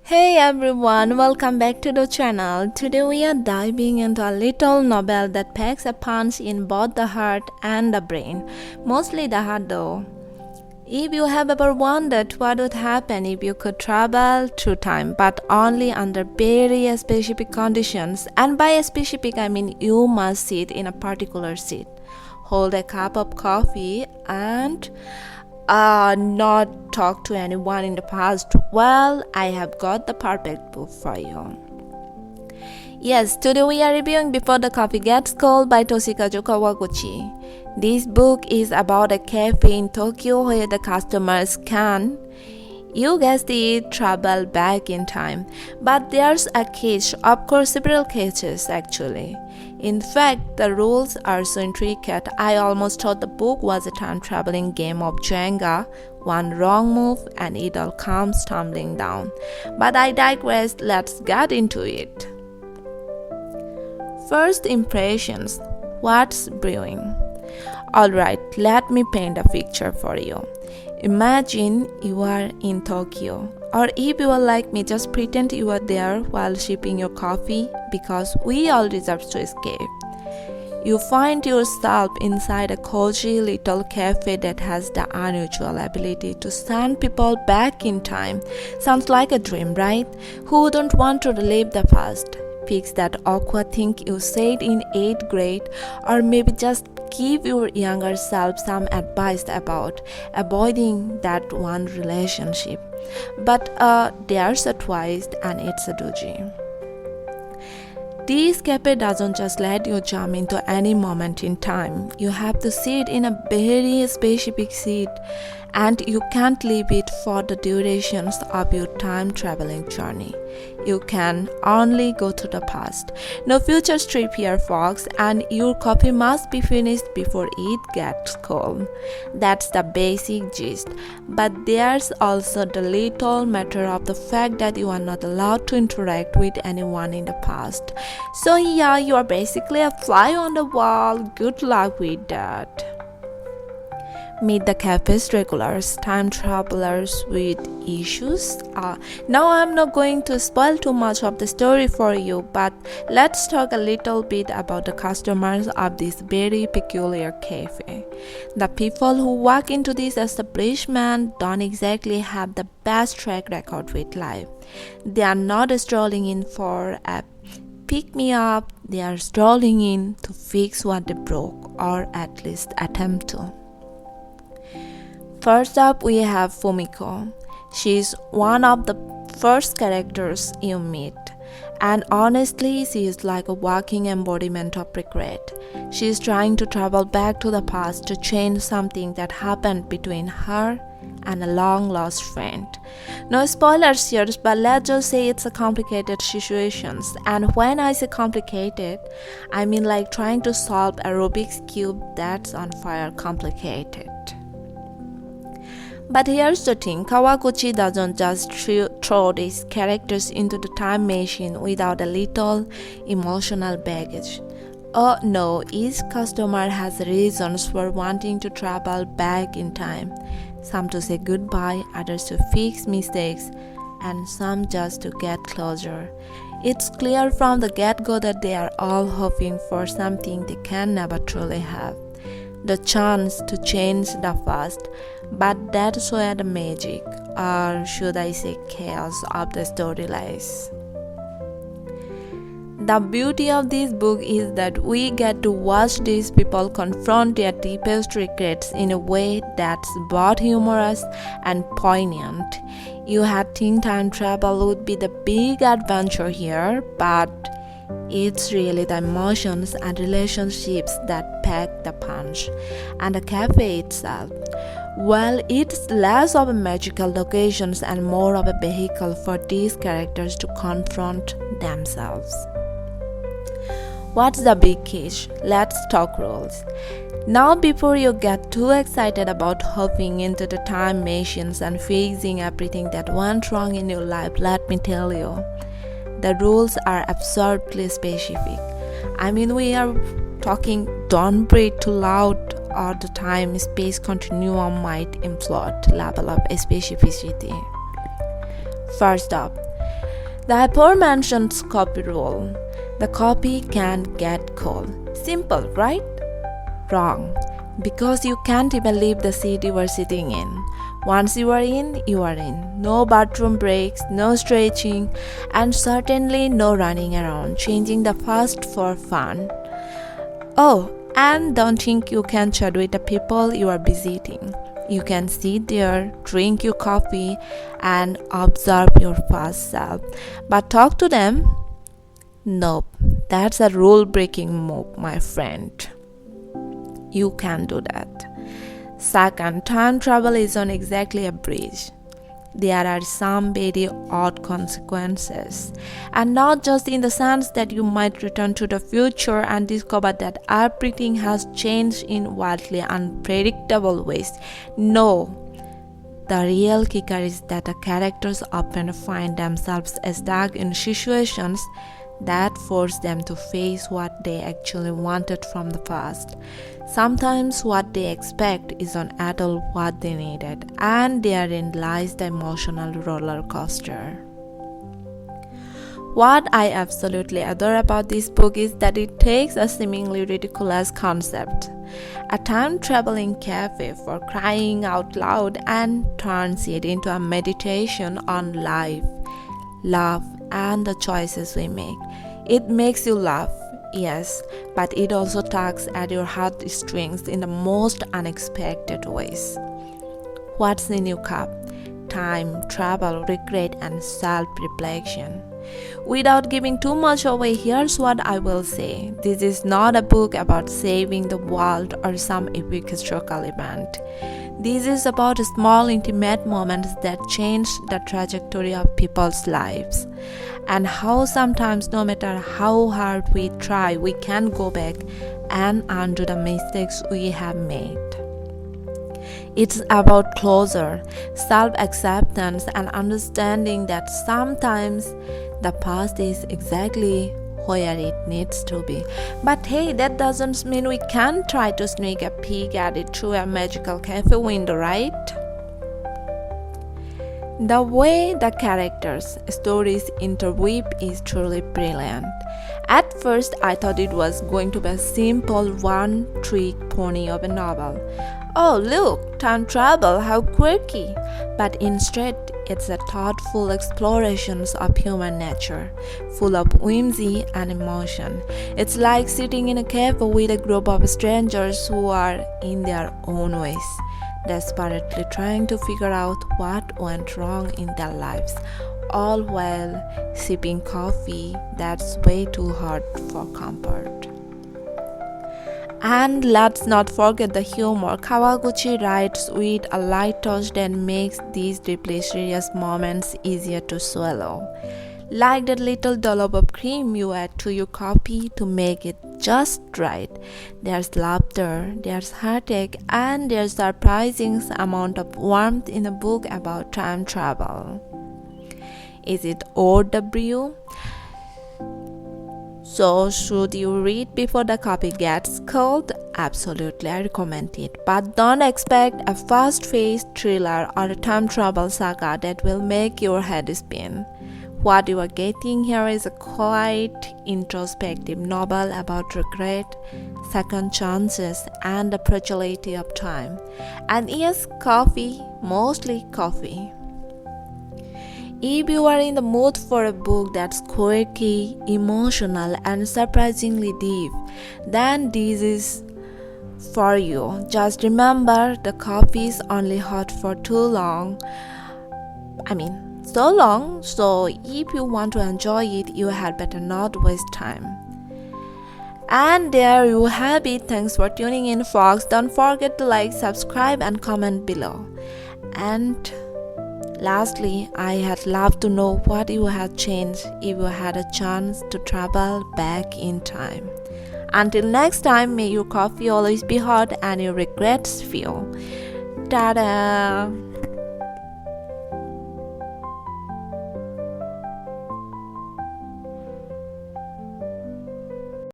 Hey everyone, welcome back to the channel. Today we are diving into a little novel that packs a punch in both the heart and the brain. Mostly the heart though. If you have ever wondered what would happen if you could travel through time, but only under very specific conditions, and by specific I mean you must sit in a particular seat, hold a cup of coffee, and not talk to anyone in the past, well, I have got the perfect book for you. Yes, today we are reviewing Before the Coffee Gets Cold by Toshikazu Kawaguchi. This book is about a cafe in Tokyo where the customers can, you guessed it, travel back in time. But there's a catch, of course several catches actually. In fact, the rules are so intricate, I almost thought the book was a time-traveling game of Jenga. One wrong move and it all comes tumbling down. But I digress, let's get into it. First impressions. What's brewing? Alright, let me paint a picture for you. Imagine you are in Tokyo, or if you are like me, just pretend you are there while sipping your coffee, because we all deserve to escape. You find yourself inside a cozy little cafe that has the unusual ability to send people back in time. Sounds like a dream, right? Who don't want to relive the past? Fix that awkward thing you said in 8th grade, or maybe just give your younger self some advice about avoiding that one relationship. But there's a twist, and it's a doozy. This cafe doesn't just let you jump into any moment in time. You have to sit in a very specific seat, and you can't leave it for the durations of your time traveling journey. You can only go to the past. No future trip here, folks, and your coffee must be finished before it gets cold. That's the basic gist. But there's also the little matter of the fact that you are not allowed to interact with anyone in the past. So yeah, you are basically a fly on the wall. Good luck with that. Meet the cafe's regulars, time travelers with issues. Now I'm not going to spoil too much of the story for you, but let's talk a little bit about the customers of this very peculiar cafe. The people who walk into this establishment don't exactly have the best track record with life. They are not strolling in for a pick me up, they are strolling in to fix what they broke, or at least attempt to. First up, we have Fumiko. She's one of the first characters you meet, and honestly, she is like a walking embodiment of regret. She's trying to travel back to the past to change something that happened between her and a long-lost friend. No spoilers here, but let's just say it's a complicated situation. And when I say complicated, I mean like trying to solve a Rubik's Cube that's on fire complicated. But here's the thing, Kawaguchi doesn't just throw these characters into the time machine without a little emotional baggage. Oh no, each customer has reasons for wanting to travel back in time. Some to say goodbye, others to fix mistakes, and some just to get closure. It's clear from the get-go that they are all hoping for something they can never truly have. The chance to change the past, but that's where the magic, or should I say chaos, of the story lies. The beauty of this book is that we get to watch these people confront their deepest regrets in a way that's both humorous and poignant. You had think time travel would be the big adventure here, but it's really the emotions and relationships that pack the punch. And the cafe itself, well, it's less of a magical location and more of a vehicle for these characters to confront themselves. What's the big catch? Let's talk rules. Now, before you get too excited about hopping into the time machines and fixing everything that went wrong in your life, let me tell you, the rules are absurdly specific. I mean, we are talking don't breathe too loud or the time-space continuum might implode level of specificity. First up, The aforementioned copy rule. The copy can't get cold. Simple, right? Wrong. Because you can't even leave the seat you are sitting in. Once you are in, you are in. No bathroom breaks, no stretching, and certainly no running around, changing the fast for fun. Oh, and don't think you can chat with the people you are visiting. You can sit there, drink your coffee, and observe your past self. But talk to them? Nope, that's a rule breaking move, my friend. You can't do that. Second, time travel isn't exactly a bridge. There are some very odd consequences, and not just in the sense that you might return to the future and discover that everything has changed in wildly unpredictable ways. No, the real kicker is that the characters often find themselves stuck in situations that force them to face what they actually wanted from the past. Sometimes what they expect isn't at all what they needed, and therein lies the emotional roller coaster. What I absolutely adore about this book is that it takes a seemingly ridiculous concept, a time-traveling cafe for crying out loud, and turns it into a meditation on life, love, and the choices we make. It makes you laugh, yes, but it also tugs at your heartstrings in the most unexpected ways. What's in your cup? Time, travel, regret, and self-reflection. Without giving too much away, here's what I will say. This is not a book about saving the world or some epic historical event. This is about small, intimate moments that change the trajectory of people's lives, and how sometimes, no matter how hard we try, we can go back and undo the mistakes we have made. It's about closure, self-acceptance, and understanding that sometimes the past is exactly where it needs to be. But hey, that doesn't mean we can't try to sneak a peek at it through a magical cafe window, right? The way the characters' stories interweave is truly brilliant. At first, I thought it was going to be a simple one-trick pony of a novel. Oh, look, time travel, how quirky! But instead, it's a thoughtful exploration of human nature, full of whimsy and emotion. It's like sitting in a cafe with a group of strangers who are, in their own ways, desperately trying to figure out what went wrong in their lives, all while sipping coffee that's way too hot for comfort. And let's not forget the humor. Kawaguchi writes with a light touch that makes these deeply serious moments easier to swallow. Like that little dollop of cream you add to your coffee to make it just right. There's laughter, there's heartache, and there's a surprising amount of warmth in a book about time travel. Is it worth the brew? So, should you read before the coffee gets cold? Absolutely, I recommend it. But don't expect a fast-paced thriller or a time travel saga that will make your head spin. What you are getting here is a quiet, introspective novel about regret, second chances, and the fragility of time. And yes, coffee, mostly coffee. If you are in the mood for a book that's quirky, emotional, and surprisingly deep, then this is for you. Just remember, the coffee is only hot for so long, so if you want to enjoy it, you had better not waste time. And there you have it. Thanks for tuning in, folks. Don't forget to like, subscribe, and comment below. And lastly, I had loved to know what you had changed if you had a chance to travel back in time. Until next time, may your coffee always be hot and your regrets few. Ta-da!